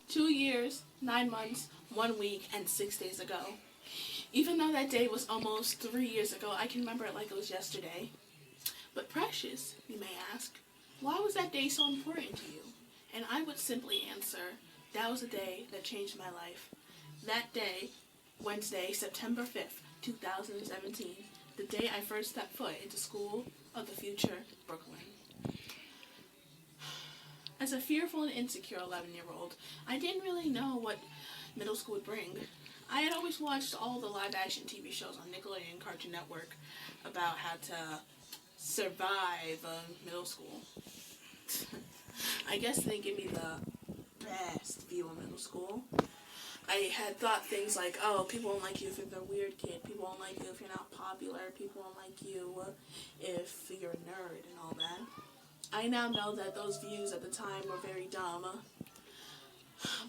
2 years, 9 months, 1 week, and 6 days ago. Even though that day was almost 3 years ago, I can remember it like it was yesterday. But precious, you may ask, why was that day so important to you? And I would simply answer, that was a day that changed my life. That day, Wednesday, September 5th, 2017, the day I first stepped foot into School of the Future, Brooklyn. As a fearful and insecure 11-year-old, I didn't really know what middle school would bring. I had always watched all the live-action TV shows on Nickelodeon and Cartoon Network about how to survive middle school. I guess they didn't give me the best view of middle school. I had thought things like, oh, people won't like you if you're a weird kid, people won't like you if you're not popular, people won't like you if you're a nerd and all that. I now know that those views at the time were very dumb,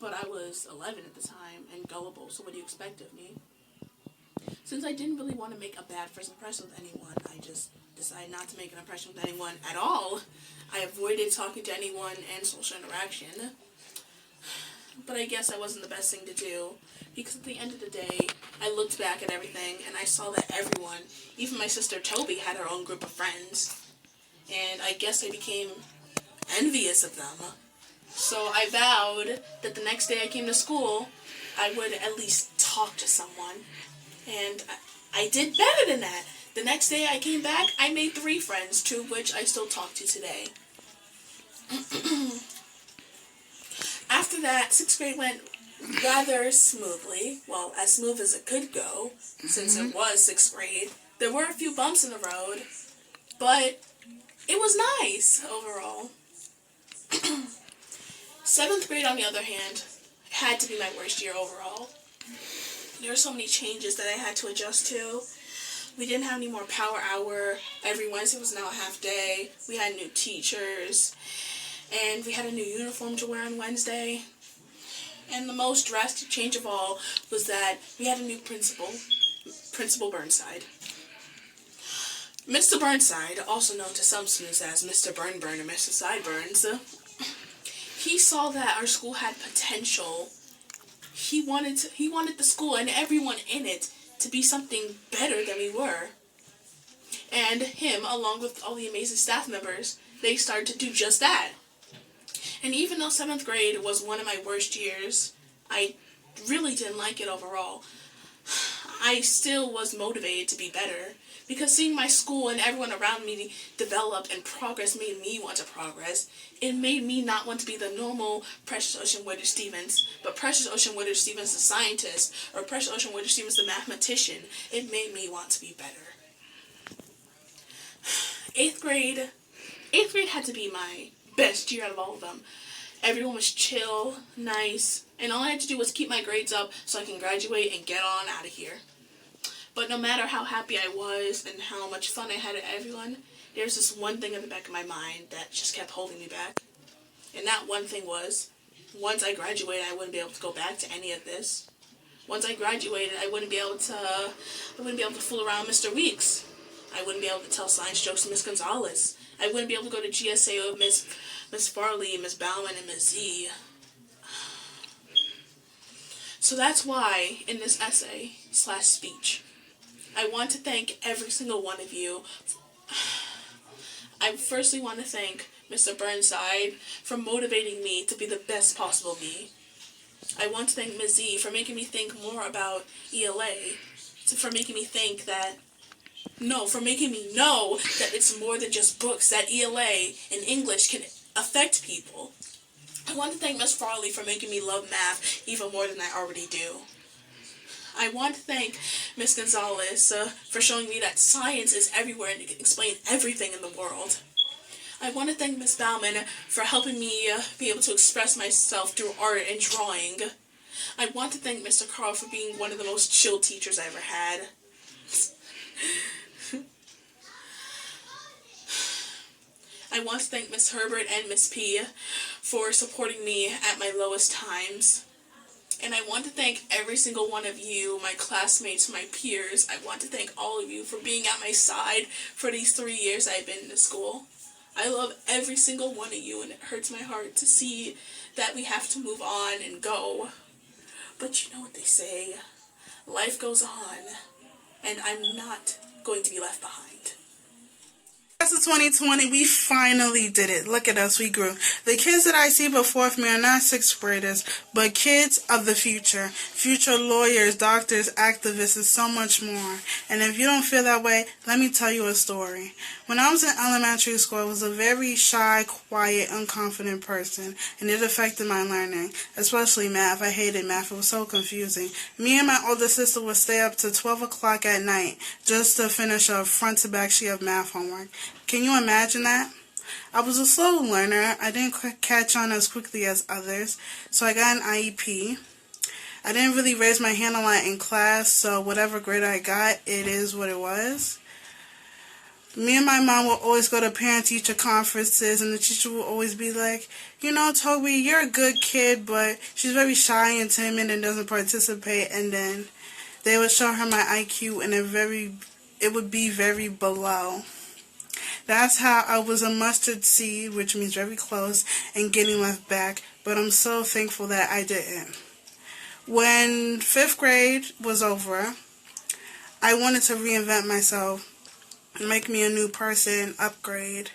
but I was 11 at the time and gullible, so what do you expect of me? Since I didn't really want to make a bad first impression with anyone, I just decided not to make an impression with anyone at all. I avoided talking to anyone and social interaction. But I guess that wasn't the best thing to do, because at the end of the day, I looked back at everything and I saw that everyone, even my sister Toby, had her own group of friends. And I guess I became envious of them. So I vowed that the next day I came to school, I would at least talk to someone. And I did better than that. The next day I came back, I made 3 friends, 2 of which I still talk to today. After that, 6th grade went rather smoothly. Well, as smooth as it could go, since it was 6th grade. There were a few bumps in the road, but it was nice overall. 7th grade, on the other hand, had to be my worst year overall. There were so many changes that I had to adjust to. We didn't have any more power hour. Every Wednesday was now a half day. We had new teachers. And we had a new uniform to wear on Wednesday. And the most drastic change of all was that we had a new principal, Principal Burnside. Mr. Burnside, also known to some students as Mr. Burn or Mr. Sideburns, he saw that our school had potential. He wanted the school and everyone in it to be something better than we were. And him, along with all the amazing staff members, they started to do just that. And even though 7th grade was one of my worst years, I really didn't like it overall. I still was motivated to be better, because seeing my school and everyone around me develop and progress made me want to progress. It made me not want to be the normal Precious Ocean Withers-Stevens, but Precious Ocean Withers-Stevens the scientist, or Precious Ocean Withers-Stevens the mathematician. It made me want to be better. 8th grade had to be my best year out of all of them. Everyone was chill, nice, and all I had to do was keep my grades up so I can graduate and get on out of here. But no matter how happy I was and how much fun I had at everyone, there's this one thing in the back of my mind that just kept holding me back. And that one thing was, once I graduated, I wouldn't be able to go back to any of this. Once I graduated, I wouldn't be able to fool around Mr. Weeks. I wouldn't be able to tell science jokes to Miss Gonzalez. I wouldn't be able to go to GSA with Miss Farley, Miss Bauman, and Miss Z. So that's why, in this essay/speech, I want to thank every single one of you. I firstly want to thank Mr. Burnside for motivating me to be the best possible me. I want to thank Ms. Z for making me think more about ELA, for making me know that it's more than just books, that ELA in English can affect people. I want to thank Miss Farley for making me love math even more than I already do. I want to thank Miss Gonzalez for showing me that science is everywhere and it can explain everything in the world. I want to thank Miss Bauman for helping me be able to express myself through art and drawing. I want to thank Mr. Carl for being one of the most chill teachers I ever had. I want to thank Miss Herbert and Miss P for supporting me at my lowest times. And I want to thank every single one of you, my classmates, my peers. I want to thank all of you for being at my side for these 3 years I've been in the school. I love every single one of you, and it hurts my heart to see that we have to move on and go. But you know what they say, life goes on, and I'm not going to be left behind. Class of 2020, we finally did it. Look at us, we grew. The kids that I see before me are not sixth graders, but kids of the future. Future lawyers, doctors, activists, and so much more. And if you don't feel that way, let me tell you a story. When I was in elementary school, I was a very shy, quiet, unconfident person, and it affected my learning, especially math. I hated math. It was so confusing. Me and my older sister would stay up to 12 o'clock at night just to finish a front-to-back sheet of math homework. Can you imagine that? I was a slow learner. I didn't catch on as quickly as others, so I got an IEP. I didn't really raise my hand a lot in class, so whatever grade I got, it is what it was. Me and my mom would always go to parent-teacher conferences, and the teacher would always be like, you know, Toby, you're a good kid, but she's very shy and timid and doesn't participate, and then they would show her my IQ, and it would be very below. That's how I was a mustard seed, which means very close, and getting left back, but I'm so thankful that I didn't. When 5th grade was over, I wanted to reinvent myself and make me a new person, upgrade.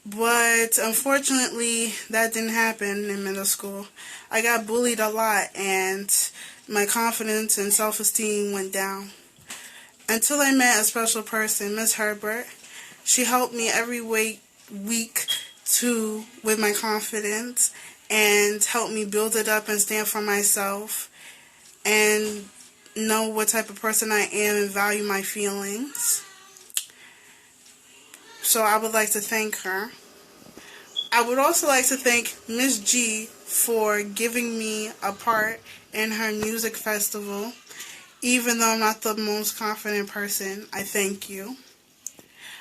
But unfortunately, that didn't happen in middle school. I got bullied a lot, and my confidence and self-esteem went down. Until I met a special person, Miss Herbert. She helped me every week with my confidence and helped me build it up and stand for myself and know what type of person I am and value my feelings. So I would like to thank her. I would also like to thank Miss G for giving me a part in her music festival. Even though I'm not the most confident person, I thank you.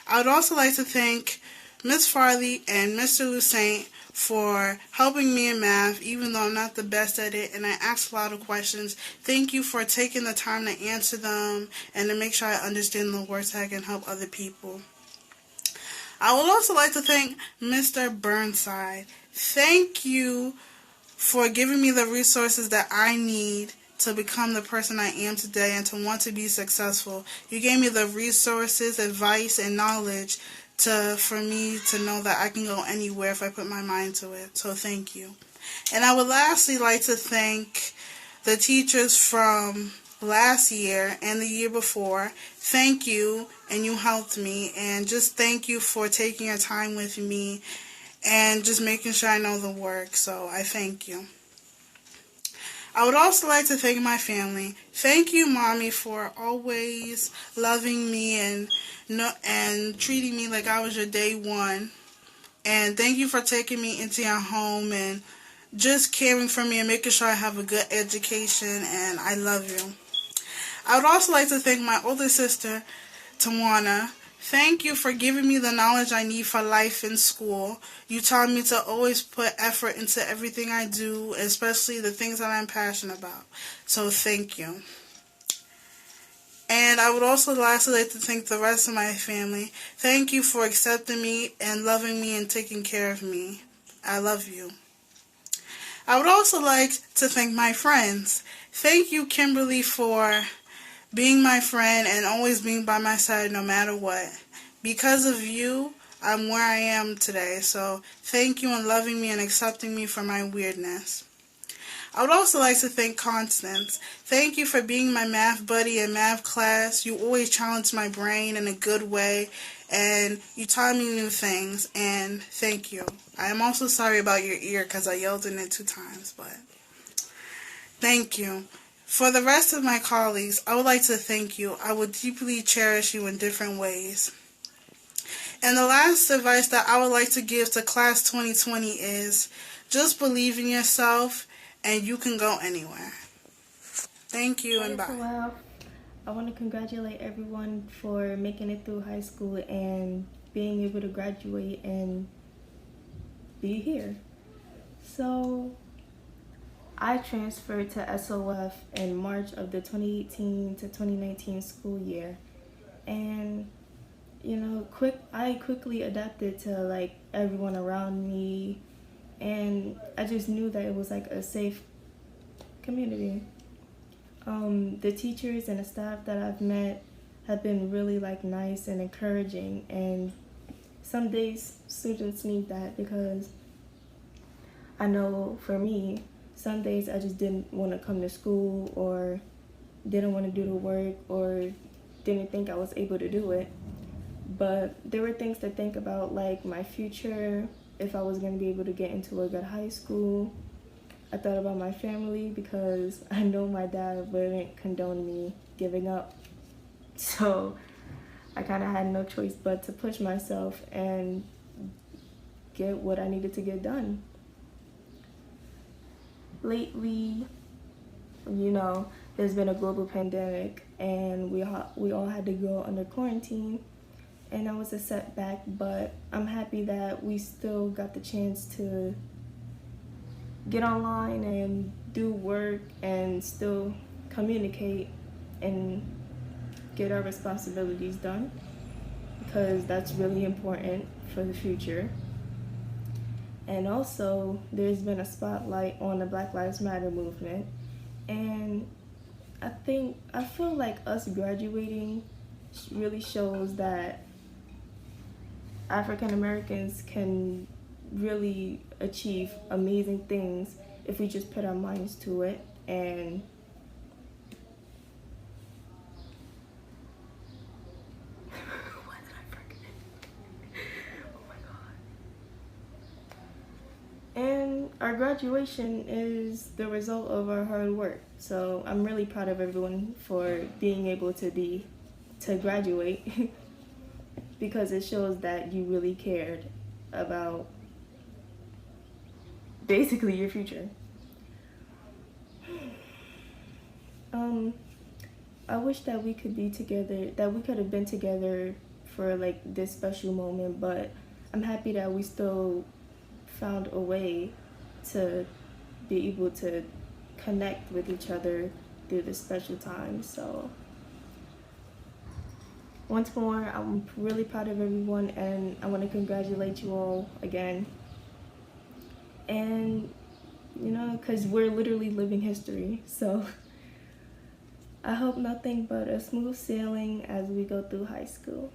I would also like to thank Miss Farley and Mr. Lucent for helping me in math, even though I'm not the best at it and I ask a lot of questions. Thank you for taking the time to answer them and to make sure I understand the words so I can help other people. I would also like to thank Mr. Burnside. Thank you for giving me the resources that I need to become the person I am today and to want to be successful. You gave me the resources, advice, and knowledge for me to know that I can go anywhere if I put my mind to it. So thank you. And I would lastly like to thank the teachers from last year and the year before. Thank you, and you helped me. And just thank you for taking your time with me and just making sure I know the work. So I thank you. I would also like to thank my family. Thank you, Mommy, for always loving me and treating me like I was your day one. And thank you for taking me into your home and just caring for me and making sure I have a good education, and I love you. I would also like to thank my older sister, Tawana. Thank you for giving me the knowledge I need for life in school. You taught me to always put effort into everything I do, especially the things that I'm passionate about. So thank you. And I would also lastly like to thank the rest of my family. Thank you for accepting me and loving me and taking care of me. I love you. I would also like to thank my friends. Thank you, Kimberly, for being my friend and always being by my side no matter what. Because of you, I'm where I am today. So thank you and loving me and accepting me for my weirdness. I would also like to thank Constance. Thank you for being my math buddy in math class. You always challenged my brain in a good way, and you taught me new things, and thank you. I am also sorry about your ear because I yelled in it 2 times, but thank you. For the rest of my colleagues, I would like to thank you. I would deeply cherish you in different ways. And the last advice that I would like to give to Class 2020 is just believe in yourself and you can go anywhere. Thank you and bye. Wow. I want to congratulate everyone for making it through high school and being able to graduate and be here. So I transferred to SOF in March of the 2018 to 2019 school year, and I quickly adapted to like everyone around me, and I just knew that it was like a safe community. The teachers and the staff that I've met have been really like nice and encouraging, and some days students need that, because I know for me, some days I just didn't want to come to school, or didn't want to do the work, or didn't think I was able to do it. But there were things to think about, like my future, if I was going to be able to get into a good high school. I thought about my family, because I know my dad wouldn't condone me giving up. So I kind of had no choice but to push myself and get what I needed to get done. Lately, there's been a global pandemic, and we all had to go under quarantine, and that was a setback, but I'm happy that we still got the chance to get online and do work and still communicate and get our responsibilities done, because that's really important for the future. And also, there's been a spotlight on the Black Lives Matter movement, and I feel like us graduating really shows that African Americans can really achieve amazing things if we just put our minds to it. And what did I forget? Oh my god. And our graduation is the result of our hard work. So I'm really proud of everyone for being able to graduate because it shows that you really cared about basically your future. I wish that we could be together, that we could have been together for like this special moment, but I'm happy that we still found a way to be able to connect with each other through this special time. So once more, I'm really proud of everyone, and I want to congratulate you all again. And because we're literally living history, so I hope nothing but a smooth sailing as we go through high school.